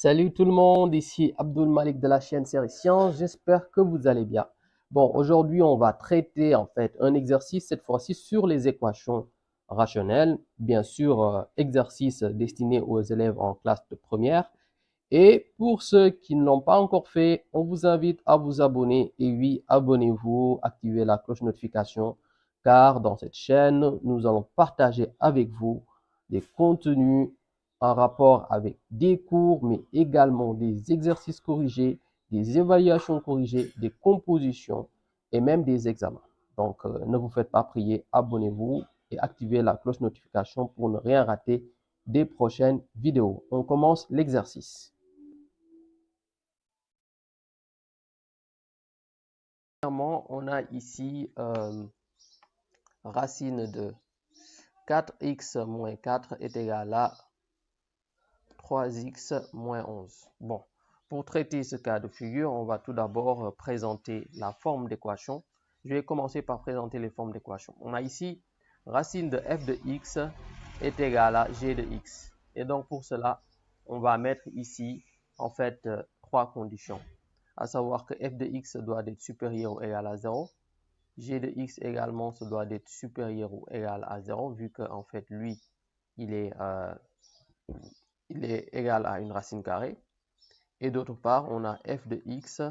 Salut tout le monde, ici Abdul Malik de la chaîne Série Sciences, j'espère que vous allez bien. Bon, aujourd'hui on va traiter en fait un exercice cette fois-ci sur les équations rationnelles, bien sûr exercice destiné aux élèves en classe de première. Et pour ceux qui ne l'ont pas encore fait, on vous invite à vous abonner. Et oui, abonnez-vous, activez la cloche notification, car dans cette chaîne, nous allons partager avec vous des contenus en rapport avec des cours, mais également des exercices corrigés, des évaluations corrigées, des compositions et même des examens. Donc, ne vous faites pas prier, abonnez-vous et activez la cloche notification pour ne rien rater des prochaines vidéos. On commence l'exercice. Premièrement, on a ici racine de 4x moins 4 est égal à 3x moins 11. Bon, pour traiter ce cas de figure, on va tout d'abord présenter la forme d'équation. Je vais commencer par présenter les formes d'équation. On a ici racine de f de x est égal à g de x. Et donc pour cela, on va mettre ici en fait trois conditions. À savoir que f de x doit être supérieur ou égal à 0. G de x également se doit être supérieur ou égal à 0, vu que en fait lui, il est égal à une racine carrée. Et d'autre part, on a f de x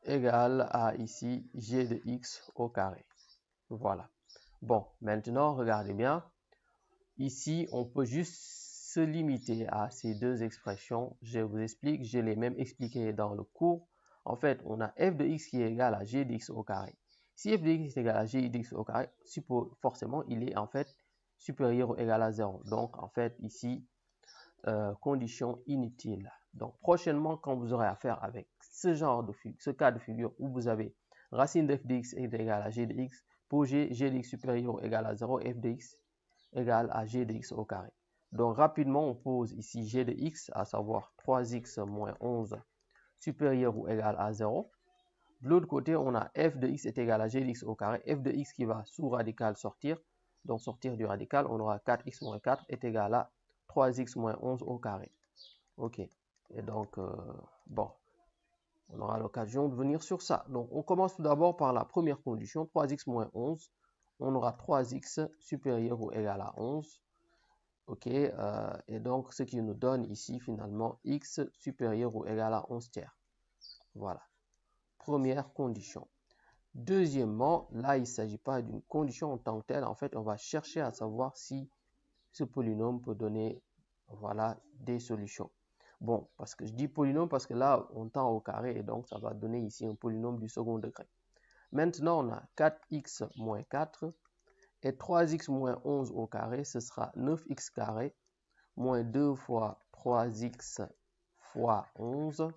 égal à ici g de x au carré. Voilà. Bon, maintenant, regardez bien. Ici, on peut juste se limiter à ces deux expressions. Je vous explique, je l'ai même expliqué dans le cours. En fait, on a f de x qui est égal à g de x au carré. Si f de x est égal à g de x au carré, forcément, il est en fait supérieur ou égal à 0. Donc, en fait, ici, condition inutile. Donc, prochainement, quand vous aurez affaire avec ce cas de figure où vous avez racine de f de x est égal à g de x, pour g de x supérieur ou égal à 0, f de x égale à g de x au carré. Donc, rapidement, on pose ici g de x, à savoir 3x moins 11 supérieur ou égal à 0. De l'autre côté, on a f de x est égal à g de x au carré. F de x qui va sous radical sortir. Donc, sortir du radical, on aura 4x moins 4 est égal à 3x moins 11 au carré. OK. Et donc, bon, on aura l'occasion de venir sur ça. Donc, on commence tout d'abord par la première condition, 3x moins 11. On aura 3x supérieur ou égal à 11. OK. Et donc, ce qui nous donne ici, finalement, x supérieur ou égal à 11 tiers. Voilà. Première condition. Deuxièmement, là, il ne s'agit pas d'une condition en tant que telle. En fait, on va chercher à savoir si ce polynôme peut donner, voilà, des solutions. Bon, parce que je dis polynôme parce que là, on tend au carré et donc ça va donner ici un polynôme du second degré. Maintenant, on a 4x moins 4 et 3x moins 11 au carré, ce sera 9x carré moins 2 fois 3x fois 11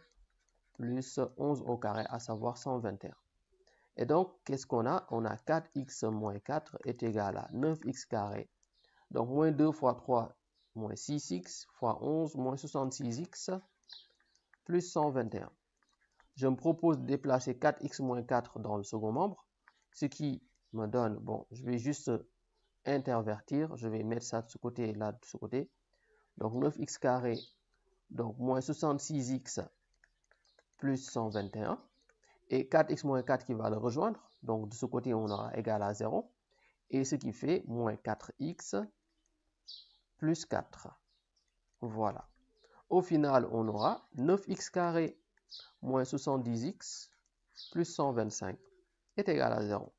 plus 11 au carré, à savoir 121. Et donc, qu'est-ce qu'on a? On a 4x moins 4 est égal à 9x carré. Donc, moins 2 fois 3, moins 6x, fois 11, moins 66x, plus 121. Je me propose de déplacer 4x moins 4 dans le second membre, ce qui me donne, bon, je vais juste intervertir, je vais mettre ça de ce côté et là de ce côté. Donc, 9x carré, donc moins 66x, plus 121. Et 4x moins 4 qui va le rejoindre. Donc, de ce côté, on aura égal à 0. Et ce qui fait moins 4x plus 4. Voilà. Au final, on aura 9x carré moins 70x plus 125 est égal à 0.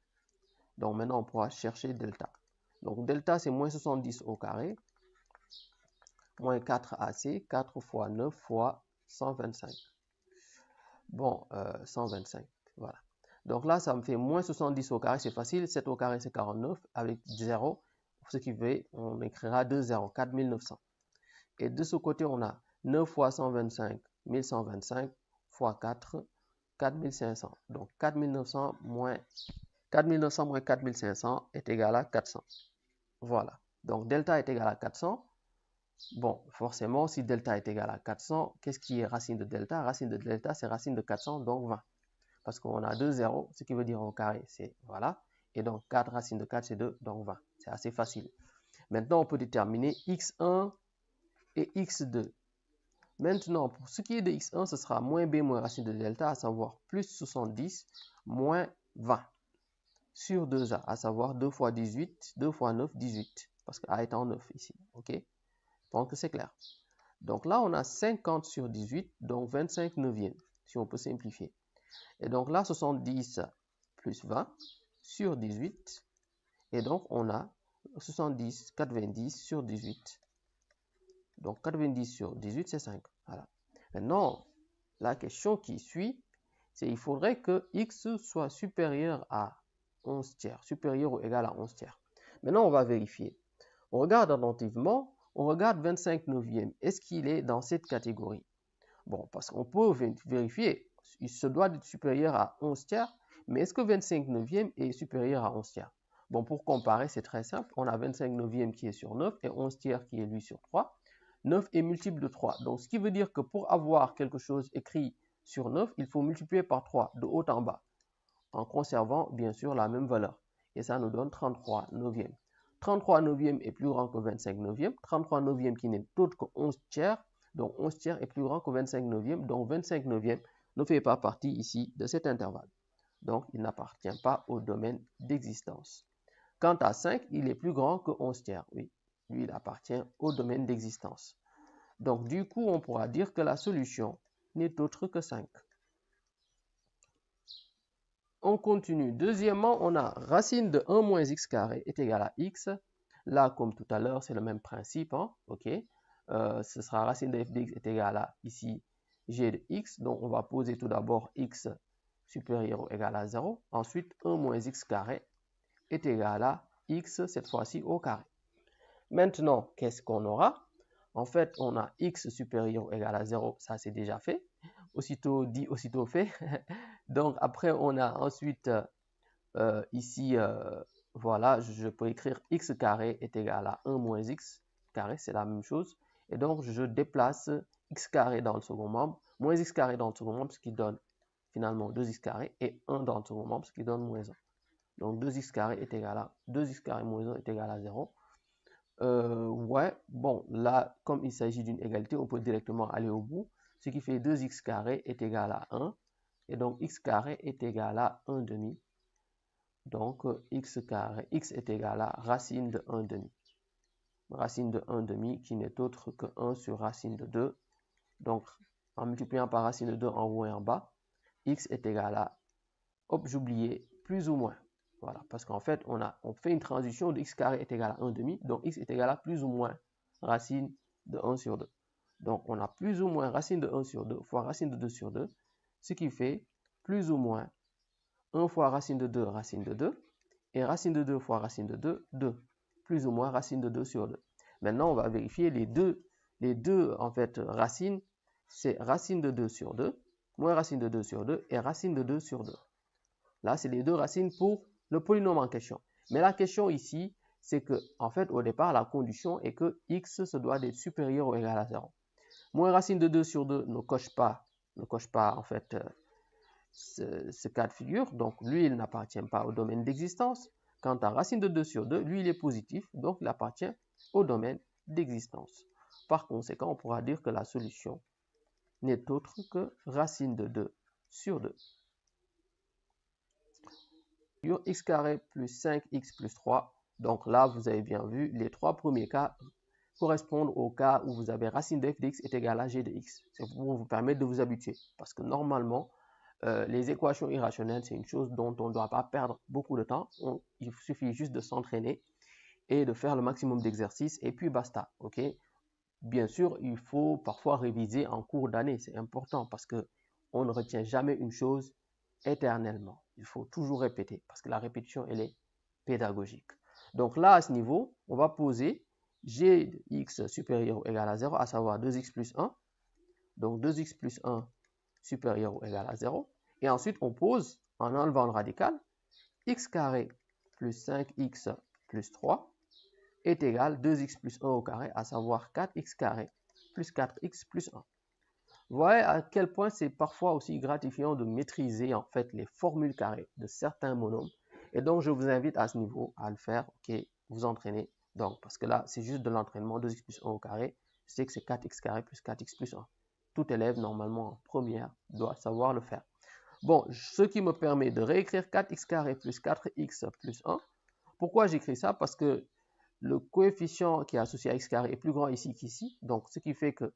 Donc, maintenant, on pourra chercher delta. Donc, delta, c'est moins 70 au carré moins 4ac, 4 fois 9 fois 125. Bon, 125, voilà. Donc là, ça me fait moins 70 au carré, c'est facile. 7 au carré, c'est 49 avec 0. Ce qui fait, on écrira 2 0, 4900. Et de ce côté, on a 9 fois 125, 1125 fois 4, 4500. Donc 4900 moins 4500 est égal à 400. Voilà. Donc delta est égal à 400. Bon, forcément, si delta est égal à 400, qu'est-ce qui est racine de delta? Racine de delta, c'est racine de 400, donc 20. Parce qu'on a 2 zéros, ce qui veut dire au carré, c'est voilà. Et donc 4 racine de 4, c'est 2, donc 20. C'est assez facile. Maintenant, on peut déterminer x1 et x2. Maintenant, pour ce qui est de x1, ce sera moins b moins racine de delta, à savoir plus 70 moins 20 sur 2a, à savoir 2 fois 18, 2 fois 9, 18. Parce que a est en 9 ici. OK? Je pense que c'est clair. Donc là, on a 50 sur 18, donc 25 neuvièmes, si on peut simplifier. Et donc là, 70 plus 20 sur 18. Et donc, on a 70, 90 sur 18. Donc, 90 sur 18, c'est 5. Voilà. Maintenant, la question qui suit, c'est il faudrait que x soit supérieur à 11 tiers, supérieur ou égal à 11 tiers. Maintenant, on va vérifier. On regarde attentivement, on regarde 25 neuvièmes. Est-ce qu'il est dans cette catégorie? Bon, parce qu'on peut vérifier, il se doit être supérieur à 11 tiers, mais est-ce que 25 neuvièmes est supérieur à 11 tiers? Bon, pour comparer, c'est très simple. On a 25 neuvièmes qui est sur 9 et 11 tiers qui est lui sur 3. 9 est multiple de 3. Donc, ce qui veut dire que pour avoir quelque chose écrit sur 9, il faut multiplier par 3 de haut en bas, en conservant bien sûr la même valeur. Et ça nous donne 33 neuvièmes. 33 neuvièmes est plus grand que 25 neuvièmes. 33 neuvièmes qui n'est autre que 11 tiers. Donc 11 tiers est plus grand que 25 neuvièmes. Donc 25 neuvièmes ne fait pas partie ici de cet intervalle. Donc il n'appartient pas au domaine d'existence. Quant à 5, il est plus grand que 11 tiers. Oui, lui, il appartient au domaine d'existence. Donc du coup, on pourra dire que la solution n'est autre que 5. On continue. Deuxièmement, on a racine de 1 moins x carré est égal à x. Là, comme tout à l'heure, c'est le même principe. Hein? OK. Ce sera racine de f de x est égal à, ici, g de x. Donc, on va poser tout d'abord x supérieur ou égal à 0. Ensuite, 1 moins x carré est égal à x, cette fois-ci, au carré. Maintenant, qu'est-ce qu'on aura? En fait, on a x supérieur ou égal à 0. Ça, c'est déjà fait. Aussitôt dit, aussitôt fait. Donc, après, on a ensuite ici, voilà, je peux écrire x carré est égal à 1 moins x carré, c'est la même chose. Et donc, je déplace x carré dans le second membre, moins x carré dans le second membre, ce qui donne finalement 2x carré, et 1 dans le second membre, ce qui donne moins 1. Donc, 2x carré est égal à 2x carré moins 1 est égal à 0. Ouais, bon, là, comme il s'agit d'une égalité, on peut directement aller au bout. Ce qui fait 2x carré est égal à 1. Et donc, x carré est égal à 1 demi. Donc, x carré, x est égal à racine de 1 demi. Racine de 1 demi qui n'est autre que 1 sur racine de 2. Donc, en multipliant par racine de 2 en haut et en bas, x est égal à, hop, j'oubliais, plus ou moins. Voilà, parce qu'en fait, on fait une transition de x carré est égal à 1 demi. Donc, x est égal à plus ou moins racine de 1 sur 2. Donc, on a plus ou moins racine de 1 sur 2 fois racine de 2 sur 2. Ce qui fait plus ou moins 1 fois racine de 2, racine de 2. Et racine de 2 fois racine de 2, 2. Plus ou moins racine de 2 sur 2. Maintenant, on va vérifier les deux en fait, racines. C'est racine de 2 sur 2, moins racine de 2 sur 2 et racine de 2 sur 2. Là, c'est les deux racines pour le polynôme en question. Mais la question ici, c'est que, en fait, au départ, la condition est que x se doit d'être supérieur ou égal à 0. Moins racine de 2 sur 2 ne coche pas en fait, ce cas de figure. Donc, lui, il n'appartient pas au domaine d'existence. Quant à racine de 2 sur 2, lui, il est positif. Donc, il appartient au domaine d'existence. Par conséquent, on pourra dire que la solution n'est autre que racine de 2 sur 2. X carré plus 5x plus 3. Donc là, vous avez bien vu, les trois premiers cas correspondent au cas où vous avez racine de f de x est égal à g de x. C'est pour vous permettre de vous habituer. Parce que normalement, les équations irrationnelles, c'est une chose dont on ne doit pas perdre beaucoup de temps. Il suffit juste de s'entraîner et de faire le maximum d'exercices et puis basta. Ok? Bien sûr, il faut parfois réviser en cours d'année. C'est important parce qu'on ne retient jamais une chose éternellement. Il faut toujours répéter parce que la répétition, elle est pédagogique. Donc là, à ce niveau, on va poser g de x supérieur ou égal à 0, à savoir 2x plus 1. Donc 2x plus 1 supérieur ou égal à 0. Et ensuite, on pose, en enlevant le radical, x carré plus 5x plus 3 est égal à 2x plus 1 au carré, à savoir 4x carré plus 4x plus 1. Vous voyez à quel point c'est parfois aussi gratifiant de maîtriser en fait les formules carrées de certains monômes. Et donc, je vous invite à ce niveau à le faire, ok, vous entraînez. Donc, parce que là, c'est juste de l'entraînement, 2x plus 1 au carré. Je sais que c'est 4x carré plus 4x plus 1. tout élève, normalement en première, doit savoir le faire. Bon, ce qui me permet de réécrire 4x carré plus 4x plus 1. Pourquoi j'écris ça? Parce que le coefficient qui est associé à x carré est plus grand ici qu'ici. Donc, ce qui fait que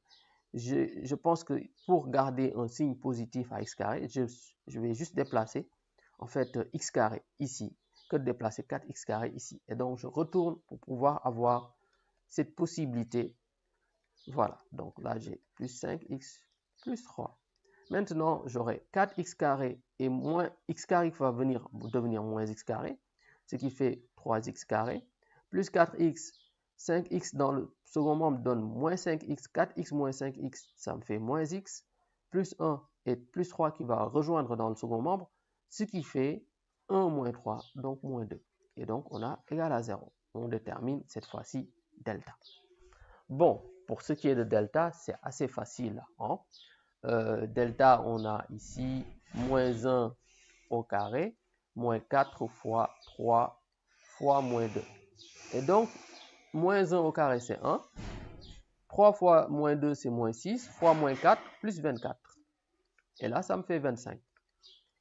je pense que pour garder un signe positif à x carré, je vais juste déplacer en fait x carré ici que de déplacer 4x carré ici. Et donc, je retourne pour pouvoir avoir cette possibilité. Voilà, donc là, j'ai plus 5x plus 3. Maintenant, j'aurai 4x carré et moins x carré qui va devenir moins x carré, ce qui fait 3x carré, plus 4x, 5x dans le second membre donne moins 5x, 4x moins 5x, ça me fait moins x, plus 1 et plus 3 qui va rejoindre dans le second membre, ce qui fait 1 moins 3, donc moins 2. Et donc, on a égal à 0. On détermine cette fois-ci delta. Bon, pour ce qui est de delta, c'est assez facile. Hein? Delta, on a ici moins 1 au carré, moins 4 fois 3 fois moins 2. Et donc, moins 1 au carré, c'est 1. 3 fois moins 2, c'est moins 6, fois moins 4, plus 24. Et là, ça me fait 25.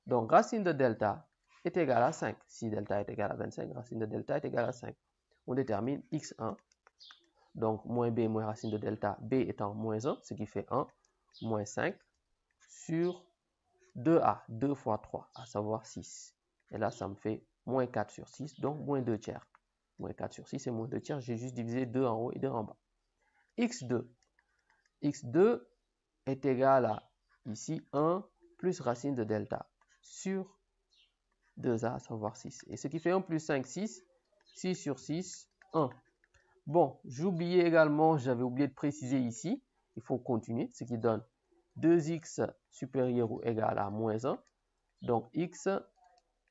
Donc, racine de delta est égale à 5. Si delta est égal à 25, racine de delta est égale à 5. On détermine x1. Donc, moins b moins racine de delta, b étant moins 1, ce qui fait 1, moins 5, sur 2a, 2 fois 3, à savoir 6. Et là, ça me fait moins 4 sur 6, donc moins 2 tiers. Moins 4 sur 6 et moins 2 tiers, j'ai juste divisé 2 en haut et 2 en bas. x2. x2 est égal à, ici, 1 plus racine de delta sur 2a, à savoir 6. Et ce qui fait 1 plus 5, 6. 6 sur 6, 1. Bon, j'oubliais également, j'avais oublié de préciser ici, il faut continuer, ce qui donne 2x supérieur ou égal à moins 1. Donc, x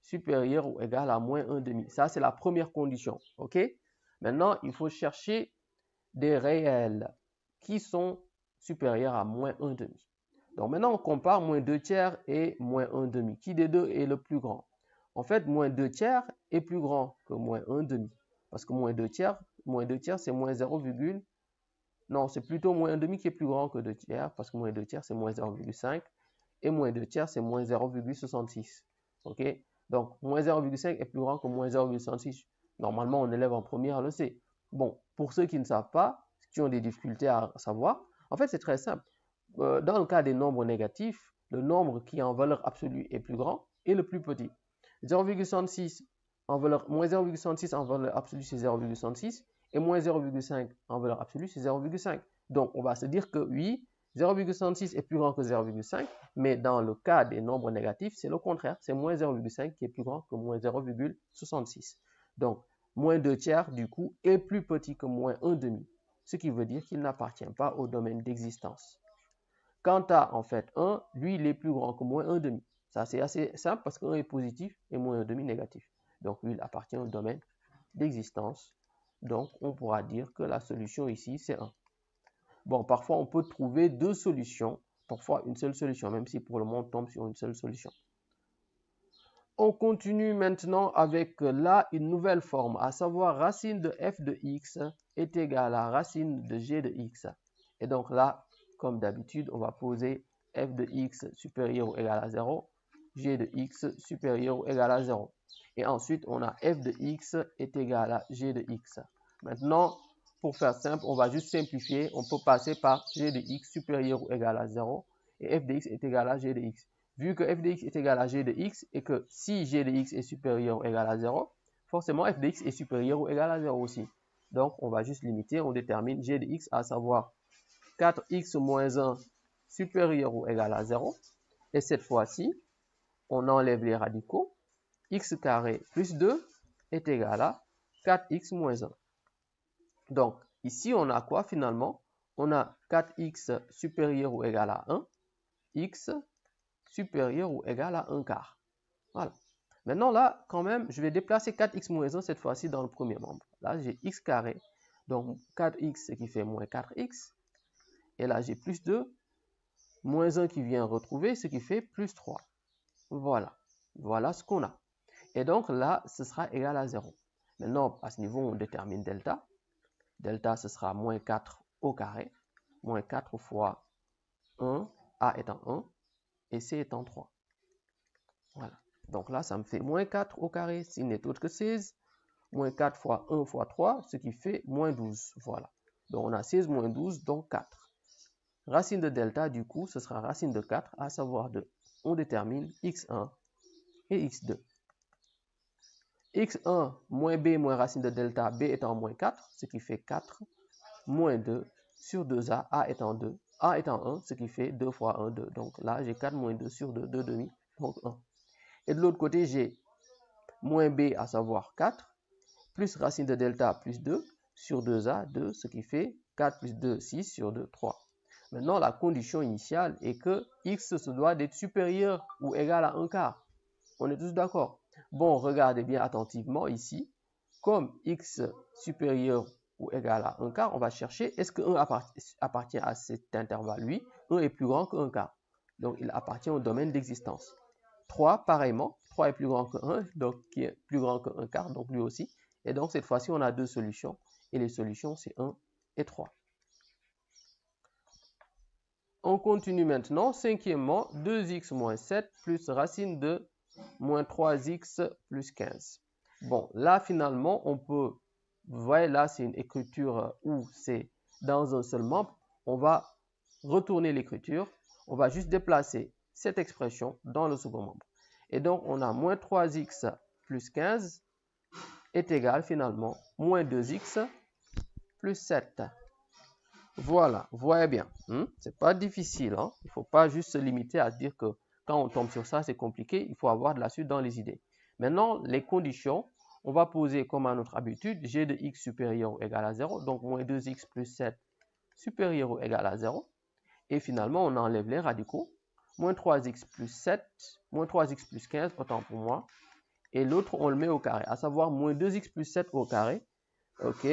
supérieur ou égal à moins 1,5. Ça, c'est la première condition. OK? Maintenant, il faut chercher des réels qui sont supérieurs à moins 1,5. Donc, maintenant, on compare moins 2 tiers et moins 1,5. Qui des deux est le plus grand? En fait, moins 2 tiers est plus grand que moins 1,5. Parce que moins 2 tiers, c'est moins 0, non, c'est plutôt moins 1,5 qui est plus grand que 2 tiers, parce que moins 2 tiers, c'est moins 0,5. Et moins 2 tiers, c'est moins 0,66. OK? Donc, moins 0,5 est plus grand que moins 0,66. Normalement, un élève en première le sait. Bon, pour ceux qui ne savent pas, qui ont des difficultés à savoir, en fait, c'est très simple. Dans le cas des nombres négatifs, le nombre qui en valeur absolue est plus grand est le plus petit. 0,66 en valeur, moins 0,66 en valeur absolue, c'est 0,66. Et moins 0,5 en valeur absolue, c'est 0,5. Donc, on va se dire que oui, 0,66 est plus grand que 0,5, mais dans le cas des nombres négatifs, c'est le contraire. C'est moins 0,5 qui est plus grand que moins 0,66. Donc, moins 2 tiers, du coup, est plus petit que moins 1,5, ce qui veut dire qu'il n'appartient pas au domaine d'existence. Quant à, en fait, 1, lui, il est plus grand que moins 1,5. Ça, c'est assez simple parce que 1 est positif et moins 1,5 négatif. Donc, lui, il appartient au domaine d'existence. Donc, on pourra dire que la solution ici, c'est 1. Bon, parfois, on peut trouver deux solutions, parfois une seule solution, même si pour le moment, on tombe sur une seule solution. On continue maintenant avec là une nouvelle forme, à savoir racine de f de x est égale à racine de g de x. Et donc là, comme d'habitude, on va poser f de x supérieur ou égal à 0, g de x supérieur ou égal à 0. Et ensuite, on a f de x est égal à g de x. Maintenant, pour faire simple, on va juste simplifier. On peut passer par g de x supérieur ou égal à 0 et f de x est égal à g de x. Vu que f de x est égal à g de x et que si g de x est supérieur ou égal à 0, forcément f de x est supérieur ou égal à 0 aussi. Donc, on va juste limiter. On détermine g de x, à savoir 4x moins 1 supérieur ou égal à 0. Et cette fois-ci, on enlève les radicaux. X carré plus 2 est égal à 4x moins 1. Donc, ici, on a quoi finalement? On a 4x supérieur ou égal à 1, x supérieur ou égal à 1 quart. Voilà. Maintenant, là, quand même, je vais déplacer 4x moins 1 cette fois-ci dans le premier membre. Là, j'ai x carré. Donc, 4x, ce qui fait moins 4x. Et là, j'ai plus 2, moins 1 qui vient retrouver, ce qui fait plus 3. Voilà. Voilà ce qu'on a. Et donc, là, ce sera égal à 0. Maintenant, à ce niveau, on détermine delta. Delta, ce sera moins 4 au carré. Moins 4 fois 1, A étant 1 et C étant 3. Voilà. Donc là, ça me fait moins 4 au carré, s'il n'est autre que 16. Moins 4 fois 1 fois 3, ce qui fait moins 12. Voilà. Donc on a 16 moins 12, donc 4. Racine de delta, du coup, ce sera racine de 4, à savoir 2. On détermine x1 et x2. x1 moins b moins racine de delta, b étant moins 4, ce qui fait 4, moins 2 sur 2a, a étant 2, a étant 1, ce qui fait 2 fois 1, 2. Donc là, j'ai 4 moins 2 sur 2, 2 demi, donc 1. Et de l'autre côté, j'ai moins b, à savoir 4, plus racine de delta plus 2 sur 2a, 2, ce qui fait 4 plus 2, 6 sur 2, 3. Maintenant, la condition initiale est que x se doit d'être supérieur ou égal à 1 quart. On est tous d'accord? Bon, regardez bien attentivement ici. Comme x supérieur ou égal à 1 quart, on va chercher est-ce que 1 appartient à cet intervalle? Oui, 1 est plus grand que 1 quart. Donc, il appartient au domaine d'existence. 3, pareillement, 3 est plus grand que 1, donc qui est plus grand que 1 quart, donc lui aussi. Et donc, cette fois-ci, on a deux solutions. Et les solutions, c'est 1 et 3. On continue maintenant. Cinquièmement, 2x moins 7 plus racine de moins 3x plus 15. Bon, là, finalement, on peut... Vous voyez, là, c'est une écriture où c'est dans un seul membre. On va retourner l'écriture. On va juste déplacer cette expression dans le second membre. Et donc, on a moins 3x plus 15 est égal, finalement, moins 2x plus 7. Voilà, vous voyez bien, c'est pas difficile, hein? Il ne faut pas juste se limiter à dire que quand on tombe sur ça, c'est compliqué, il faut avoir de la suite dans les idées. Maintenant, les conditions, on va poser comme à notre habitude, g de x supérieur ou égal à 0, donc moins 2x plus 7 supérieur ou égal à 0, et finalement, on enlève les radicaux, moins 3x plus 7, moins 3x plus 15, autant pour moi, et l'autre, on le met au carré, à savoir moins 2x plus 7 au carré, ok,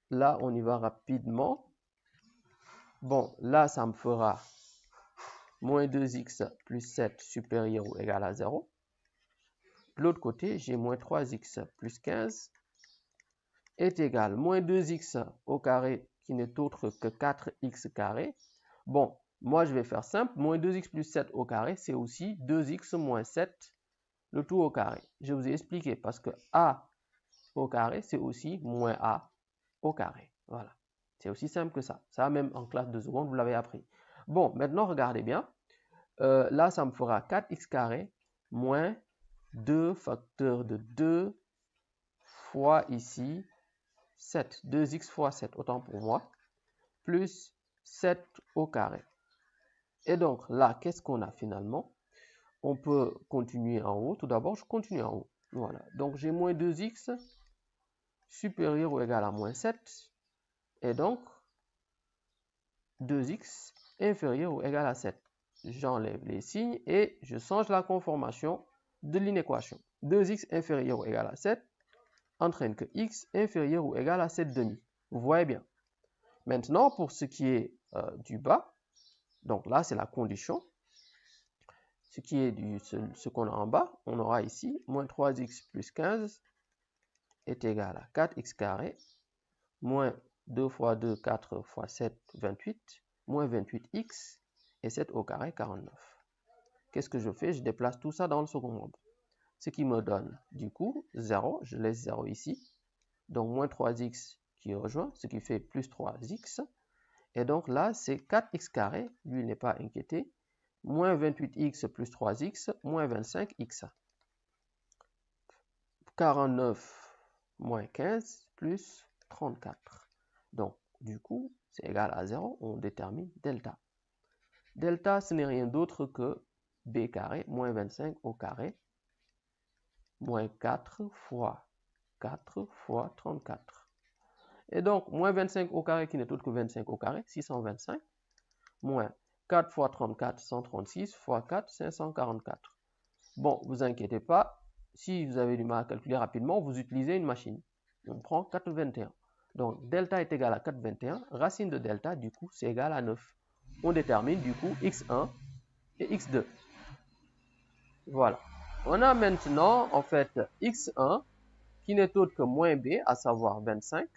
là, on y va rapidement. Bon, là, ça me fera moins 2x plus 7 supérieur ou égal à 0. De l'autre côté, j'ai moins 3x plus 15 est égal à moins 2x au carré qui n'est autre que 4x carré. Bon, moi, je vais faire simple. Moins 2x plus 7 au carré, c'est aussi 2x moins 7, le tout au carré. Je vous ai expliqué parce que a au carré, c'est aussi moins a au carré. Voilà. C'est aussi simple que ça. Ça, même en classe de seconde, vous l'avez appris. Bon, maintenant, regardez bien. Là, ça me fera 4x carré moins 2 facteurs de 2 fois ici 7. 2x fois 7, autant pour moi, plus 7 au carré. Et donc, là, qu'est-ce qu'on a finalement? On peut continuer en haut. Tout d'abord, je continue en haut. Voilà. Donc, j'ai moins 2x supérieur ou égal à moins 7. Et donc, 2x inférieur ou égal à 7. J'enlève les signes et je change la conformation de l'inéquation. 2x inférieur ou égal à 7 entraîne que x inférieur ou égal à 7 demi. Vous voyez bien. Maintenant, pour ce qui est du bas, donc là, c'est la condition. Ce qui est ce qu'on a en bas, on aura ici moins 3x plus 15 est égal à 4x carré moins 2 fois 2, 4 fois 7, 28, moins 28x, et 7 au carré, 49. Qu'est-ce que je fais? Je déplace tout ça dans le second membre. Ce qui me donne, du coup, 0. Je laisse 0 ici. Donc, moins 3x qui rejoint, ce qui fait plus 3x. Et donc là, c'est 4x carré. Lui n'est pas inquiété. Moins 28x plus 3x, moins 25x. 49 moins 15 plus 34. Donc, du coup, c'est égal à 0. On détermine delta. Delta, ce n'est rien d'autre que b carré moins 25 au carré moins 4 fois 34. Et donc, moins 25 au carré qui n'est autre que 25 au carré, 625, moins 4 fois 34, 136, fois 4, 544. Bon, vous inquiétez pas, si vous avez du mal à calculer rapidement, vous utilisez une machine. On prend 421. Donc, delta est égal à 421. Racine de delta, du coup, c'est égal à 9. On détermine, du coup, x1 et x2. Voilà. On a maintenant, en fait, x1 qui n'est autre que moins b, à savoir 25,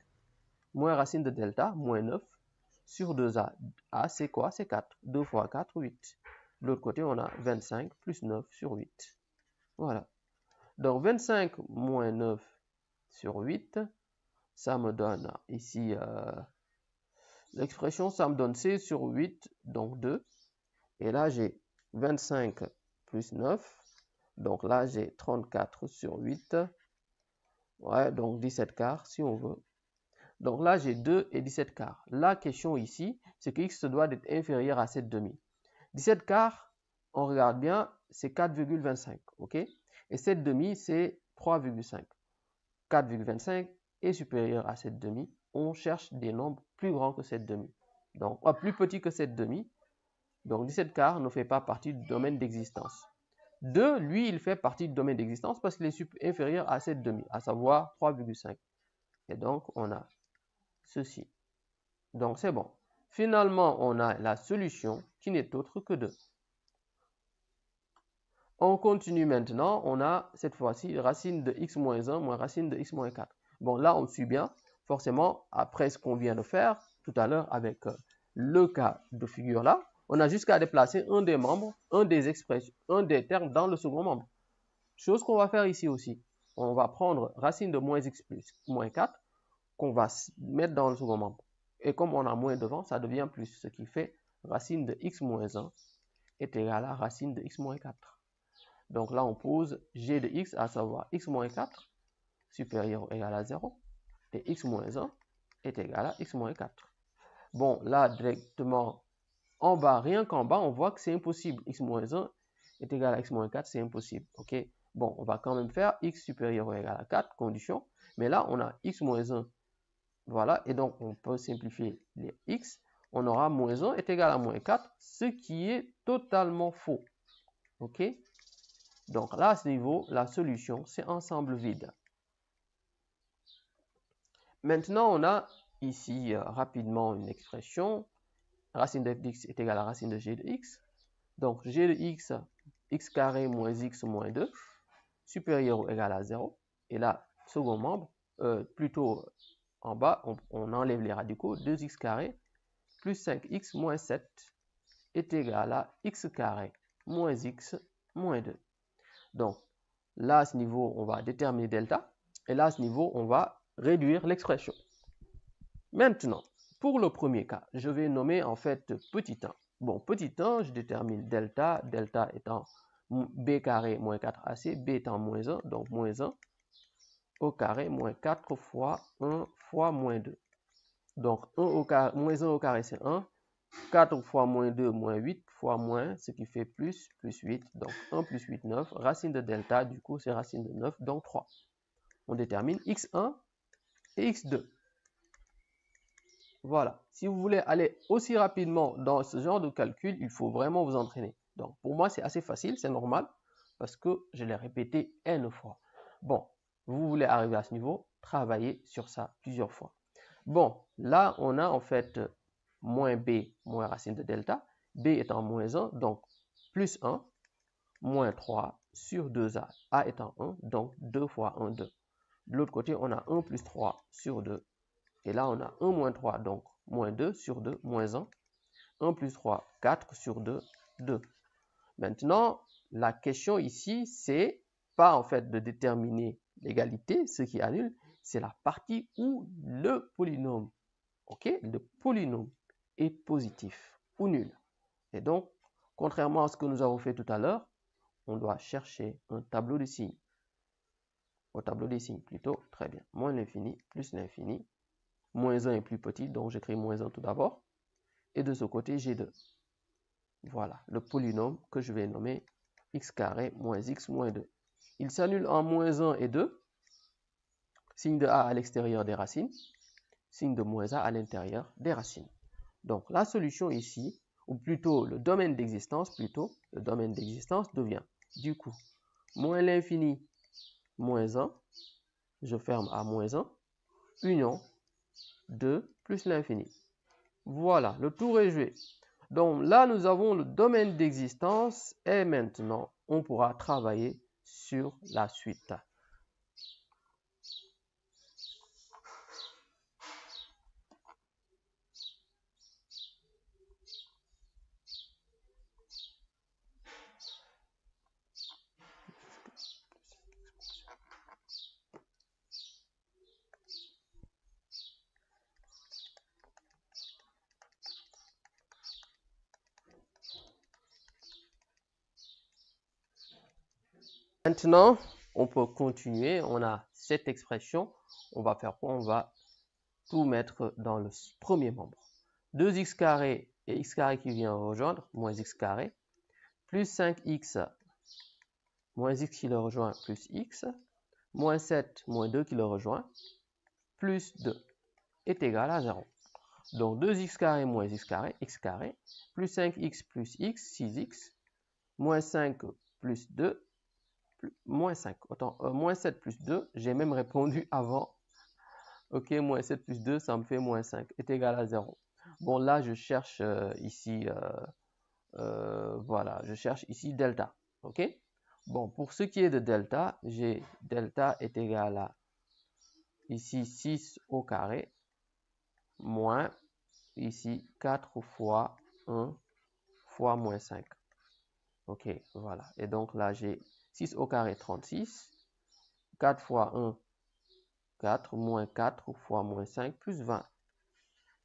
moins racine de delta, moins 9, sur 2a. A, c'est quoi? C'est 4. 2 fois 4, 8. De l'autre côté, on a 25 plus 9 sur 8. Voilà. Donc, 25 moins 9 sur 8, ça me donne ici, l'expression, ça me donne 16 sur 8, donc 2. Et là, j'ai 25 plus 9. Donc là, j'ai 34 sur 8. Ouais, donc 17 quarts, si on veut. Donc là, j'ai 2 et 17 quarts. La question ici, c'est que x doit être inférieur à 7 demi. 17 quarts, on regarde bien, c'est 4,25. OK? Et 7 demi, c'est 3,5. 4,25 est supérieur à 7 demi. On cherche des nombres plus grands que 7 demi. Donc, plus petits que 7 demi. Donc, 17 quarts ne fait pas partie du domaine d'existence. 2, lui, il fait partie du domaine d'existence parce qu'il est inférieur à 7 demi, à savoir 3,5. Et donc, on a ceci. Donc, c'est bon. Finalement, on a la solution qui n'est autre que 2. On continue maintenant. On a cette fois-ci racine de x moins 1 moins racine de x moins 4. Bon, là, on suit bien. Forcément, après ce qu'on vient de faire tout à l'heure avec le cas de figure là, on a jusqu'à déplacer un des membres, un des expressions, un des termes dans le second membre. Chose qu'on va faire ici aussi. On va prendre racine de moins x plus moins 4 qu'on va mettre dans le second membre. Et comme on a moins devant, ça devient plus, ce qui fait racine de x moins 1 est égal à racine de x moins 4. Donc là, on pose g de x, à savoir x moins 4 supérieur ou égal à 0, et x moins 1 est égal à x moins 4. Bon, là, directement en bas, rien qu'en bas, on voit que c'est impossible. X moins 1 est égal à x moins 4, c'est impossible. OK? Bon, on va quand même faire x supérieur ou égal à 4, condition. Mais là, on a x moins 1. Voilà, et donc on peut simplifier les x. On aura moins 1 est égal à moins 4, ce qui est totalement faux. OK? Donc là, à ce niveau, la solution, c'est ensemble vide. Maintenant, on a ici rapidement une expression. Racine de f de x est égal à racine de g de x. Donc, g de x, x carré moins x moins 2, supérieur ou égal à 0. Et là, second membre, plutôt en bas, on enlève les radicaux. 2x carré plus 5x moins 7 est égal à x carré moins x moins 2. Donc, là, à ce niveau, on va déterminer delta. Et là, à ce niveau, on va réduire l'expression. Maintenant, pour le premier cas, je vais nommer en fait petit 1. Bon, petit 1, je détermine delta, delta étant b carré moins 4ac, b étant moins 1, donc moins 1 au carré moins 4 fois 1 fois moins 2. Donc 1 au carré, moins 1 au carré, c'est 1. 4 fois moins 2, moins 8 fois moins, ce qui fait plus 8. Donc 1 plus 8, 9. Racine de delta, du coup, c'est racine de 9, donc 3. On détermine x1 et x2. Voilà. Si vous voulez aller aussi rapidement dans ce genre de calcul, il faut vraiment vous entraîner. Donc, pour moi, c'est assez facile, c'est normal, parce que je l'ai répété n fois. Bon, vous voulez arriver à ce niveau, travaillez sur ça plusieurs fois. Bon, là, on a en fait moins b moins racine de delta, b étant moins 1, donc plus 1, moins 3 sur 2a, a étant 1, donc 2 fois 1, 2. De l'autre côté, on a 1 plus 3 sur 2, et là, on a 1 moins 3, donc moins 2 sur 2, moins 1. 1 plus 3, 4 sur 2, 2. Maintenant, la question ici, c'est pas en fait de déterminer l'égalité, ce qui annule, c'est la partie où le polynôme, ok, le polynôme est positif ou nul. Et donc, contrairement à ce que nous avons fait tout à l'heure, on doit chercher un tableau de signes. Au tableau des signes plutôt, très bien. Moins l'infini plus l'infini. Moins 1 est plus petit, donc j'écris moins 1 tout d'abord. Et de ce côté, j'ai 2. Voilà, le polynôme que je vais nommer x carré moins x moins 2. Il s'annule en moins 1 et 2. Signe de a à l'extérieur des racines. Signe de moins a à l'intérieur des racines. Donc la solution ici, ou plutôt le domaine d'existence, devient du coup moins l'infini moins 1, je ferme à moins 1, union 2 plus l'infini. Voilà, le tour est joué. Donc là, nous avons le domaine d'existence et maintenant, on pourra travailler sur la suite. Maintenant, on peut continuer. On a cette expression. On va faire quoi? On va tout mettre dans le premier membre. 2x carré et x carré qui vient rejoindre, moins x carré, plus 5x, moins x qui le rejoint, plus x, moins 7, moins 2 qui le rejoint, plus 2 est égal à 0. Donc 2x carré moins x carré, plus 5x plus x, 6x, moins 5 plus 2, moins 5. Autant, moins 7 plus 2, j'ai même répondu avant. Ok, moins 7 plus 2, ça me fait moins 5, est égal à 0. Bon, là, je cherche ici, voilà, je cherche ici delta. Ok? Bon, pour ce qui est de delta, j'ai delta est égal à ici 6 au carré, moins ici 4 fois 1 fois moins 5. Ok, voilà. Et donc là, j'ai 6 au carré, 36. 4 fois 1, 4, moins 4 fois moins 5, plus 20.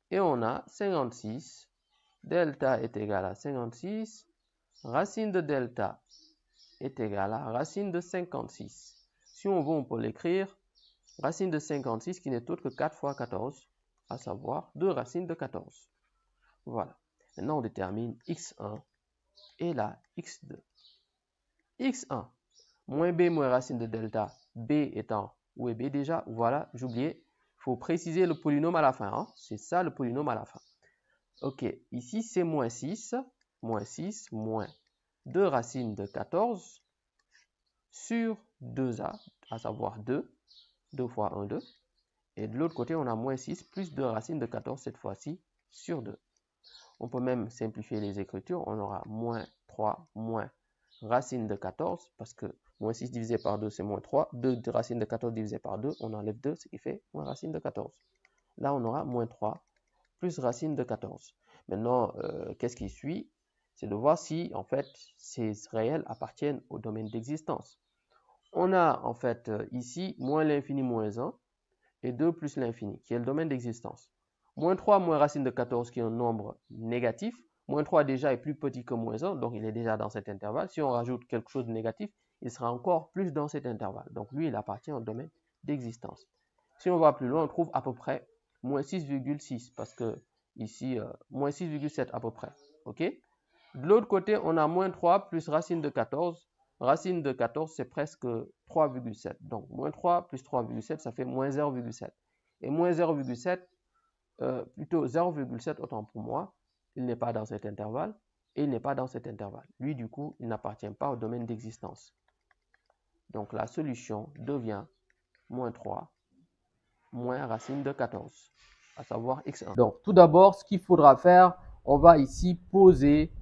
Et on a 56. Delta est égal à 56. Racine de delta est égal à racine de 56. Si on veut, on peut l'écrire. Racine de 56 qui n'est autre que 4 fois 14, à savoir 2 racines de 14. Voilà. Maintenant, on détermine x1 et la x2. x1, moins b moins racine de delta, b étant, où est b déjà? Voilà, j'oubliais. Il faut préciser le polynôme à la fin. Hein? C'est ça le polynôme à la fin. Ok, ici c'est moins 6, moins 2 racines de 14 sur 2a, à savoir 2. 2 fois 1, 2. Et de l'autre côté, on a moins 6 plus 2 racines de 14 cette fois-ci sur 2. On peut même simplifier les écritures. On aura moins 3 moins racine de 14 parce que moins 6 divisé par 2, c'est moins 3. 2 racines de 14 divisé par 2, on enlève 2, ce qui fait moins racine de 14. Là, on aura moins 3 plus racine de 14. Maintenant, qu'est-ce qui suit? C'est de voir si, en fait, ces réels appartiennent au domaine d'existence. On a, en fait, ici, moins l'infini moins 1 et 2 plus l'infini, qui est le domaine d'existence. Moins 3 moins racine de 14, qui est un nombre négatif. Moins 3 déjà est plus petit que moins 1, donc il est déjà dans cet intervalle. Si on rajoute quelque chose de négatif, il sera encore plus dans cet intervalle. Donc lui, il appartient au domaine d'existence. Si on va plus loin, on trouve à peu près moins 6,6, parce que ici, moins 6,7 à peu près. Ok? De l'autre côté, on a moins 3 plus racine de 14. Racine de 14, c'est presque 3,7. Donc, moins 3 plus 3,7, ça fait moins 0,7. Et moins 0,7, plutôt 0,7, autant pour moi, il n'est pas dans cet intervalle, et il n'est pas dans cet intervalle. Lui, du coup, il n'appartient pas au domaine d'existence. Donc, la solution devient moins 3 moins racine de 14, à savoir x1. Donc, tout d'abord, ce qu'il faudra faire, on va ici poser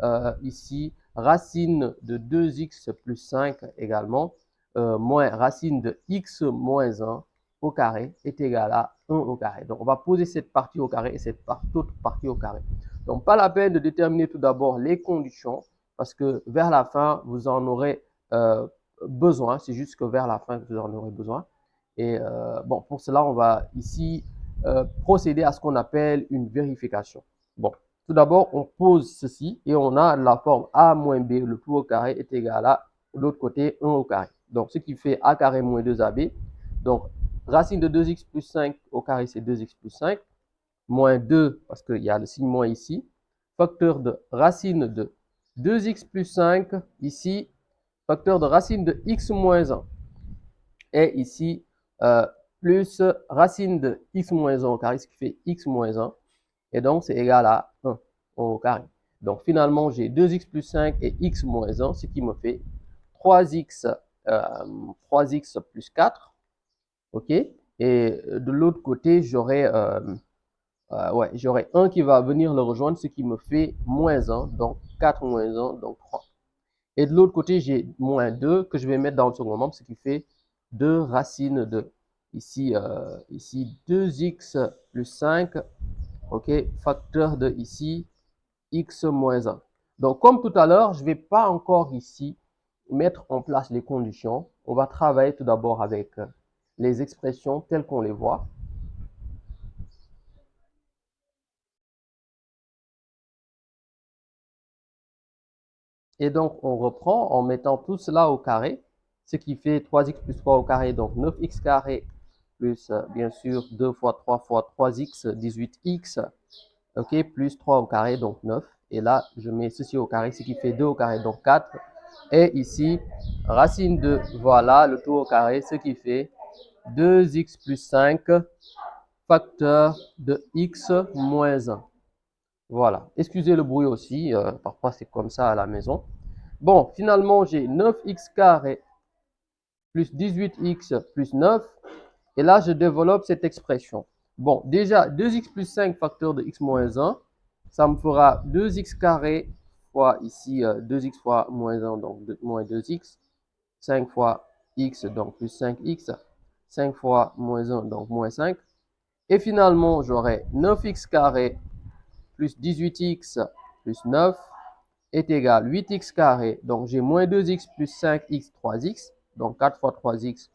ici racine de 2x plus 5 également, moins racine de x moins 1 au carré est égal à 1 au carré. Donc, on va poser cette partie au carré et cette autre partie au carré. Donc, pas la peine de déterminer tout d'abord les conditions parce que vers la fin, vous en aurez besoin. C'est juste que vers la fin, vous en aurez besoin. Et bon, pour cela, on va ici procéder à ce qu'on appelle une vérification. Bon, tout d'abord, on pose ceci et on a la forme a moins b, le tout au carré est égal à l'autre côté 1 au carré. Donc, ce qui fait a carré moins 2ab. Donc, racine de 2x plus 5 au carré, c'est 2x plus 5. Moins 2, parce qu'il y a le signe moins ici. Facteur de racine de 2x plus 5, ici, facteur de racine de x moins 1. Et ici, plus racine de x moins 1 au carré, ce qui fait x moins 1. Et donc, c'est égal à 1 au carré. Donc, finalement, j'ai 2x plus 5 et x moins 1, ce qui me fait 3x plus 4. OK? Et de l'autre côté, j'aurai 1 qui va venir le rejoindre, ce qui me fait moins 1. Donc, 4 moins 1, donc 3. Et de l'autre côté, j'ai moins 2 que je vais mettre dans le second membre, ce qui fait 2 racines de, ici 2x plus 5, ok, facteur de ici, x moins 1. Donc, comme tout à l'heure, je ne vais pas encore ici mettre en place les conditions. On va travailler tout d'abord avec les expressions telles qu'on les voit. Et donc, on reprend en mettant tout cela au carré. ce qui fait 3x plus 3 au carré, donc 9x carré, plus bien sûr 2 fois 3 fois 3x, 18x, ok, plus 3 au carré, donc 9. Et là, je mets ceci au carré, ce qui fait 2 au carré, donc 4. Et ici, racine de, voilà, le tout au carré, ce qui fait 2x plus 5, facteur de x moins 1. Voilà. Excusez le bruit aussi, parfois c'est comme ça à la maison. Bon, finalement, j'ai 9x carré plus 18x plus 9. Et là, je développe cette expression. Bon, déjà, 2x plus 5 facteur de x moins 1, ça me fera 2x carré fois ici 2x fois moins 1, donc moins 2x. 5 fois x, donc plus 5x. 5 fois moins 1, donc moins 5. Et finalement, j'aurai 9x carré plus 18x plus 9 est égal 8x carré. Donc, j'ai moins 2x plus 5x, 3x. Donc, 4 fois 3x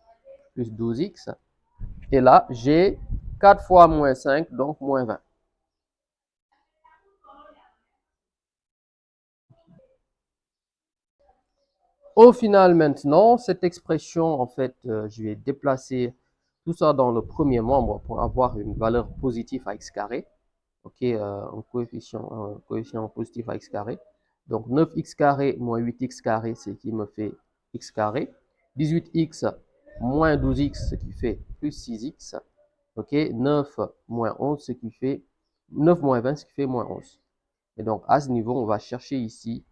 plus 12x. Et là, j'ai 4 fois moins 5, donc moins 20. Au final, maintenant, cette expression, en fait, je vais déplacer tout ça dans le premier membre pour avoir une valeur positive à x carré. Ok, un coefficient positif à x carré. Donc 9x carré moins 8x carré, ce qui me fait x carré. 18x moins 12x, ce qui fait plus 6x. Ok, 9 moins 11, ce qui fait 9 moins 20, ce qui fait moins 11. Et donc à ce niveau, on va chercher ici,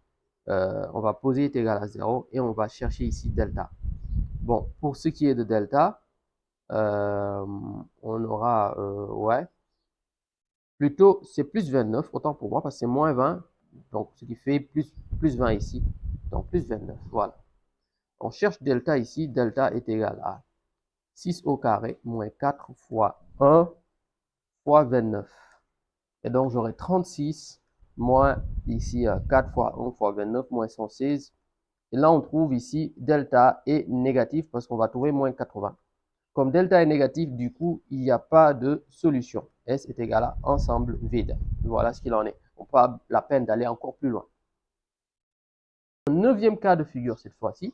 on va poser est égal à 0 et on va chercher ici delta. Bon, pour ce qui est de delta, on aura, ouais, plutôt, c'est plus 29, autant pour moi, parce que c'est moins 20, donc ce qui fait plus 20 ici. Donc plus 29, voilà. On cherche delta ici, delta est égal à 6 au carré moins 4 fois 1 fois 29. Et donc j'aurai 36 moins ici 4 fois 1 fois 29 moins 116. Et là on trouve ici delta est négatif parce qu'on va trouver moins 80. Comme delta est négatif, du coup, il n'y a pas de solution. S est égal à ensemble vide. Voilà ce qu'il en est. On pas la peine d'aller encore plus loin. Neuvième cas de figure cette fois-ci.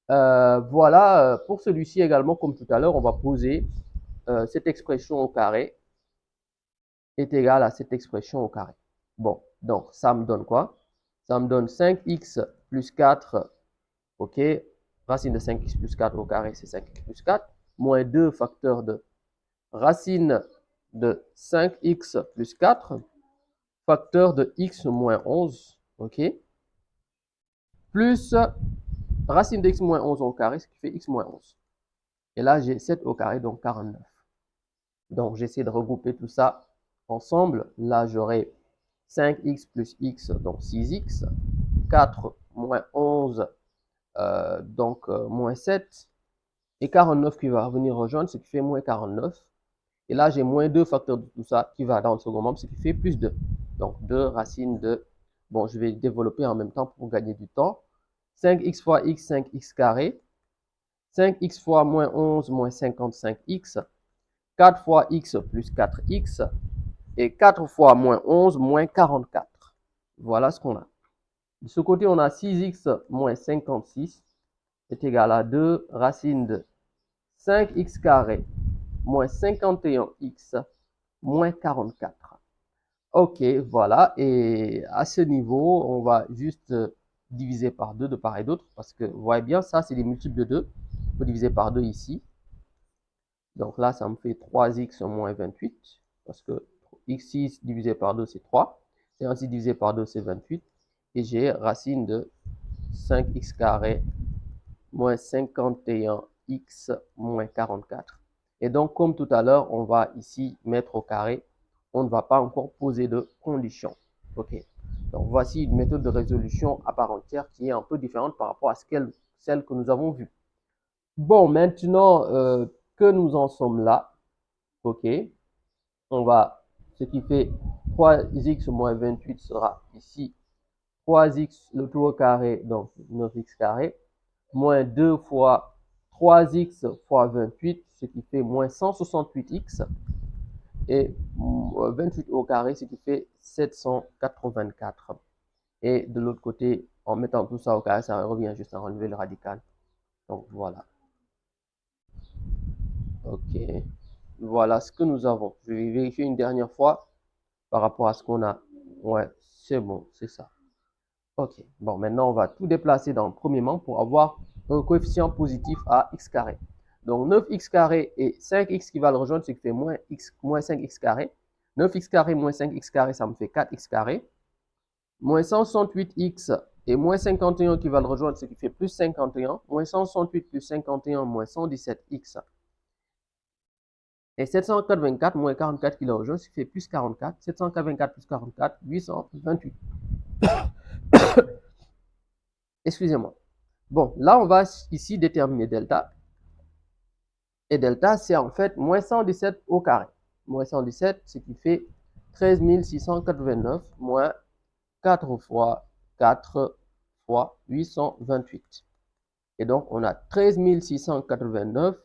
Voilà, pour celui-ci également, comme tout à l'heure, on va poser cette expression au carré est égal à cette expression au carré. Bon, donc ça me donne quoi? Ça me donne 5x plus 4, ok, racine de 5x plus 4 au carré, c'est 5x plus 4, moins 2 facteur de racine de 5x plus 4, facteur de x moins 11, ok, plus racine de x moins 11 au carré, ce qui fait x moins 11. Et là, j'ai 7 au carré, donc 49. Donc, j'essaie de regrouper tout ça ensemble. Là, j'aurai 5x plus x, donc 6x, 4 moins 11, donc moins 7, et 49 qui va venir rejoindre, ce qui fait moins 49. Et là, j'ai moins 2 facteurs de tout ça qui va dans le second membre, ce qui fait plus 2. Donc, 2 racines de... Bon, je vais développer en même temps pour gagner du temps. 5x fois x, 5x carré. 5x fois moins 11, moins 55x. 4 fois x plus 4x. Et 4 fois moins 11, moins 44. Voilà ce qu'on a. De ce côté, on a 6x moins 56 est égal à 2 racines de 5x carré moins 51x moins 44. Ok, voilà. Et à ce niveau, on va juste diviser par 2 de part et d'autre. Parce que vous voyez bien, ça, c'est des multiples de 2. On peut diviser par 2 ici. Donc là, ça me fait 3x moins 28. Parce que x6 divisé par 2, c'est 3. Et ainsi divisé par 2, c'est 28. Et j'ai racine de 5x carré moins 51x moins 44. Et donc, comme tout à l'heure, on va ici mettre au carré. On ne va pas encore poser de conditions. OK. Donc, voici une méthode de résolution à part entière qui est un peu différente par rapport à celle que nous avons vue. Bon, maintenant que nous en sommes là, OK, on va, ce qui fait 3x moins 28 sera ici 3x le tout au carré, donc 9x carré, moins 2 fois 3x fois 28, ce qui fait moins 168x, et 28 au carré, ce qui fait 784. Et de l'autre côté, en mettant tout ça au carré, ça revient juste à enlever le radical. Donc voilà. Ok. Voilà ce que nous avons. Je vais vérifier une dernière fois par rapport à ce qu'on a. Ouais, c'est bon, c'est ça. Ok. Bon, maintenant, on va tout déplacer dans le premier membre pour avoir un coefficient positif à x carré. Donc, 9x carré et 5x qui va le rejoindre, ce qui fait moins 5x carré. 9x carré moins 5x carré, ça me fait 4x carré. Moins 168x et moins 51 qui va le rejoindre, ce qui fait plus 51. Moins 168 plus 51 moins 117x. Et 784 moins 44 qui le rejoint, ce qui fait plus 44. 784 plus 44, 828. Excusez-moi. Bon, là, on va ici déterminer delta. Et delta, c'est en fait moins 117 au carré. Moins 117, ce qui fait 13 689 moins 4 fois 4 fois 828. Et donc, on a 13 689,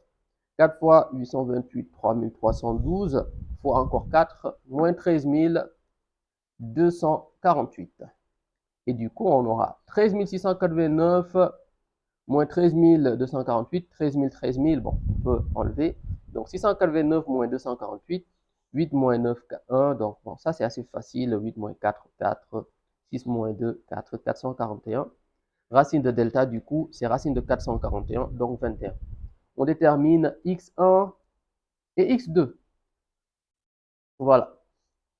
4 fois 828, 3312, fois encore 4, moins 13 248. Et du coup, on aura 13 689 moins 13 248, 13 000, 13 000, bon, on peut enlever. Donc 689 moins 248, 8 moins 9, 1. Donc bon, ça c'est assez facile. 8 moins 4, 4. 6 moins 2, 4, 441. Racine de delta, du coup, c'est racine de 441, donc 21. On détermine x1 et x2. Voilà.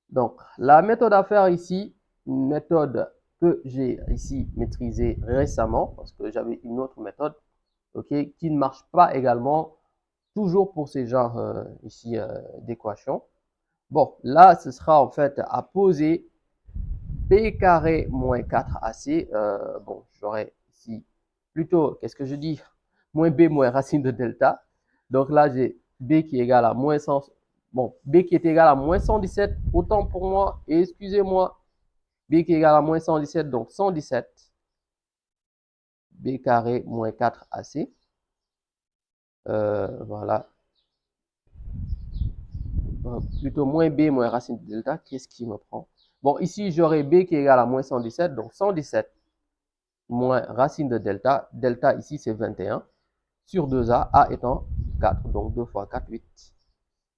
Donc, la méthode à faire ici, une méthode que j'ai ici maîtrisée récemment, parce que j'avais une autre méthode, okay, qui ne marche pas également toujours pour ces genres ici d'équations. Bon, là, ce sera en fait à poser b carré moins 4ac. Bon, j'aurais ici plutôt, qu'est-ce que je dis? Moins b moins racine de delta. Donc là, j'ai b qui est égal à moins 100. Bon, b qui est égal à moins 117, autant pour moi. Et excusez-moi, b qui est égal à moins 117, donc 117. b carré moins 4ac. Voilà. Plutôt moins b moins racine de delta. Qu'est-ce qui me prend? Bon, ici, j'aurai b qui est égal à moins 117, donc 117 moins racine de delta. Delta ici, c'est 21 sur 2a, a étant 4, donc 2 fois 4, 8.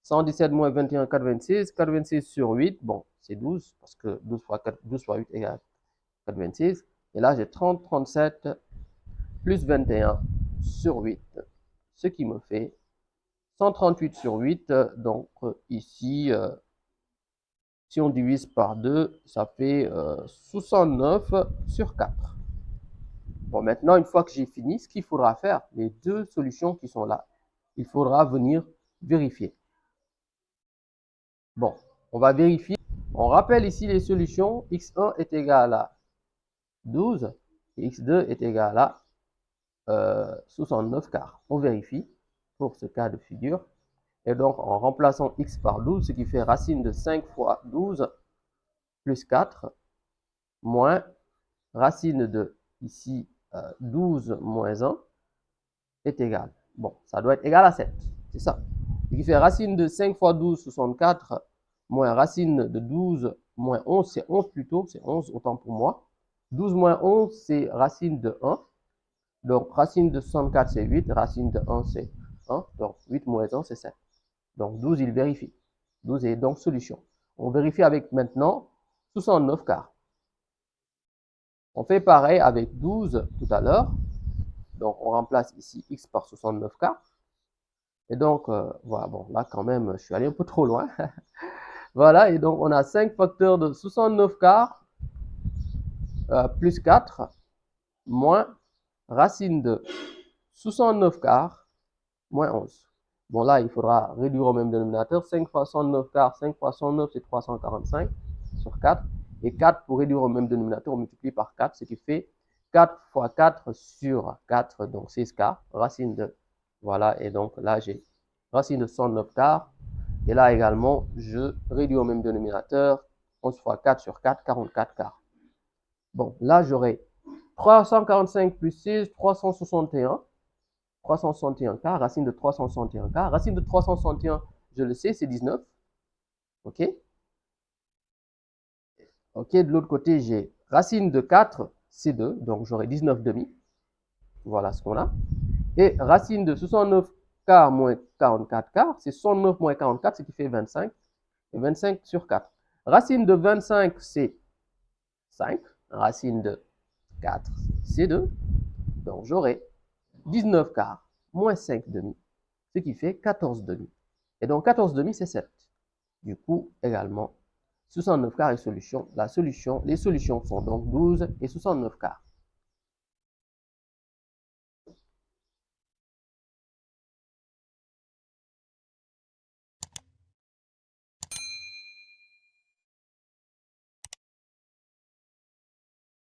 117 moins 21, 426. 426 sur 8, bon, c'est 12, parce que 12 fois 4, 12 fois 8 égale 426. Et là, j'ai 30, 37 plus 21 sur 8, ce qui me fait 138 sur 8. Donc ici, si on divise par 2, ça fait 69 sur 4. Bon, maintenant, une fois que j'ai fini, ce qu'il faudra faire, les deux solutions qui sont là, il faudra venir vérifier. Bon, on va vérifier. On rappelle ici les solutions. x1 est égal à 12 et x2 est égal à 69 quarts. On vérifie pour ce cas de figure. Et donc, en remplaçant x par 12, ce qui fait racine de 5 fois 12 plus 4, moins racine de ici 12 moins 1 est égal. Bon, ça doit être égal à 7. C'est ça. Ce qui fait racine de 5 fois 12, 64, moins racine de 12 moins 11, c'est 11 plutôt, c'est 11 autant pour moi. 12 moins 11, c'est racine de 1. Donc, racine de 64, c'est 8. Racine de 1, c'est 1. Donc, 8 moins 1, c'est 7. Donc, 12, il vérifie. 12 est donc solution. On vérifie avec maintenant 69 quarts. On fait pareil avec 12 tout à l'heure. Donc, on remplace ici x par 69 quarts. Et donc, voilà, bon, là, quand même, je suis allé un peu trop loin. Voilà, et donc, on a 5 facteurs de 69 quarts plus 4 moins racine de 69 quarts moins 11. Bon, là, il faudra réduire au même dénominateur. 5 fois 69 quarts, 5 fois 109, c'est 345 sur 4. Et 4, pour réduire au même dénominateur, on multiplie par 4, ce qui fait 4 fois 4 sur 4, donc 16 quarts, racine de... Voilà, et donc là, j'ai racine de 109 quarts. Et là également, je réduis au même dénominateur. 11 fois 4 sur 4, 44 quarts. Bon, là, j'aurai 345 plus 16, 361. 361 quarts, racine de 361 quarts. Racine de 361, je le sais, c'est 19. OK? OK, de l'autre côté, j'ai racine de 4, c'est 2. Donc, j'aurai 19 demi. Voilà ce qu'on a. Et racine de 69 quarts moins 44 quarts, c'est 69 moins 44, ce qui fait 25. Et 25 sur 4. Racine de 25, c'est 5. Racine de 4, c'est 2. Donc, j'aurai 19 quarts moins 5 demi, ce qui fait 14 demi. Et donc, 14 demi, c'est 7. Du coup, également, 69 quarts est solution. Les solutions sont donc 12 et 69 quarts.